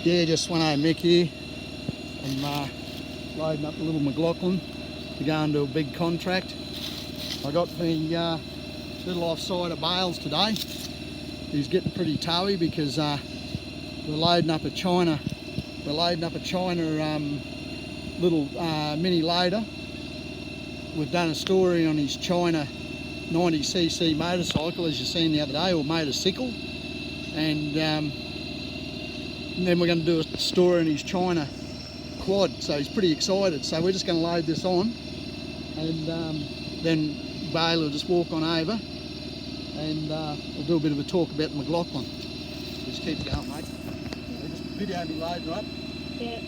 Yeah, just Sveno Mick here. I'm loading up the little McLaughlin to go into a big contract. I got the little offside of bales today. He's getting pretty towy because we're loading up a China. We're loading up a China little mini loader. We've done a story on his China 90cc motorcycle, as you seen the other day, or motorcycle, and then we're going to do a story on his China quad. So he's pretty excited. So we're just going to load this on, and then Bailey will just walk on over, and we'll do a bit of a talk about the McLaughlin. Just keep going, mate. Just video me loading up. Yeah.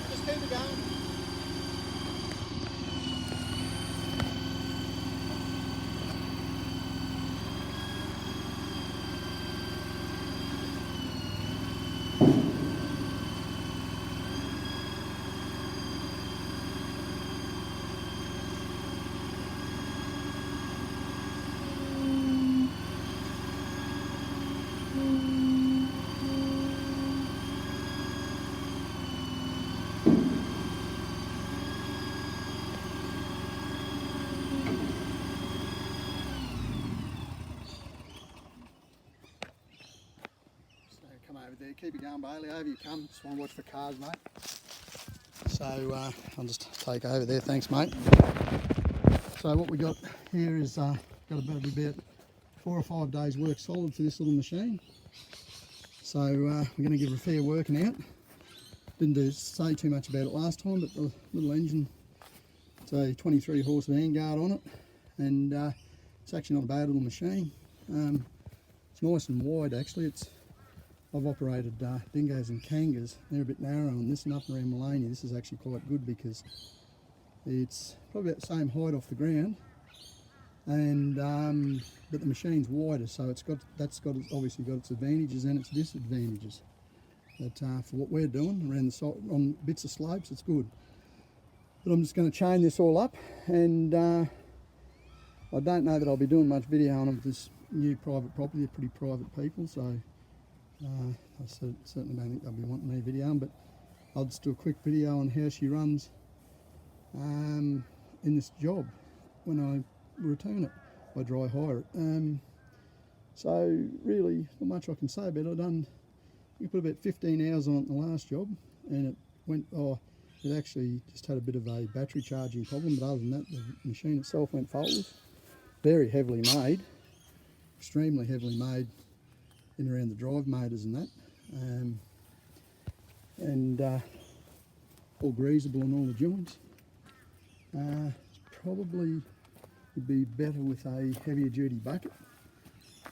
Just keep it going. Come over there, keep it going, Bailey. Over you come. Just want to watch for cars, mate. So I'll just take over there. Thanks, mate. So what we got here is got about 4 or 5 days work solid for this little machine. So we're going to give it a fair working out. Didn't say too much about it last time, but the little engine, it's a 23 horse Vanguard on it, and it's actually not a bad little machine. It's nice and wide actually. I've operated dingoes and kangas. They're a bit narrow on this, and up around Maleny this is actually quite good because it's probably about the same height off the ground, and but the machine's wider, so that's obviously got its advantages and its disadvantages. But for what we're doing around the side, on bits of slopes, it's good. But I'm just going to chain this all up, and I don't know that I'll be doing much video on this new private property. They're pretty private people, so I certainly don't think they'll be wanting me video, but I'll just do a quick video on how she runs in this job when I return it. I dry hire it. So really, not much I can say about it. I put about 15 hours on it in the last job, and it went, it actually just had a bit of a battery charging problem, but other than that, the machine itself went faultless. Very heavily made, extremely heavily made in around the drive motors and that, and all greasable in all the joints. Probably would be better with a heavier duty bucket.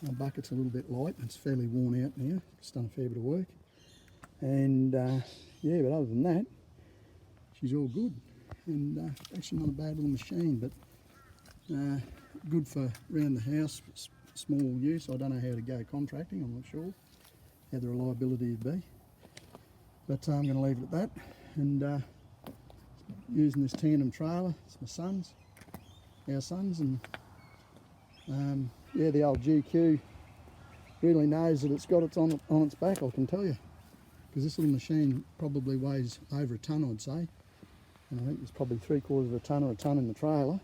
My bucket's a little bit light, it's fairly worn out now, it's done a fair bit of work, and yeah, but other than that, she's all good, and actually not a bad little machine, but good for around the house, small use. I don't know how to go contracting, I'm not sure how the reliability would be, but I'm going to leave it at that, and using this tandem trailer, it's my son's, our son's, and yeah, the old GQ really knows that it's got it on its back, I can tell you. because this little machine probably weighs over a tonne, I'd say. And I think there's probably 3/4 of a tonne or a tonne in the trailer.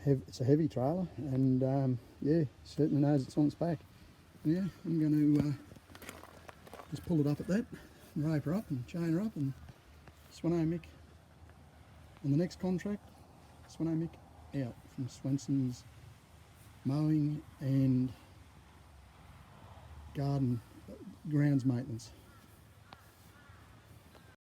It's a heavy trailer, and yeah, certainly knows it's on its back. Yeah, I'm going to just pull it up at that, and rope her up and chain her up, and Sveno Mick on the next contract. Sveno Mick out from Svenson's mowing and garden grounds maintenance.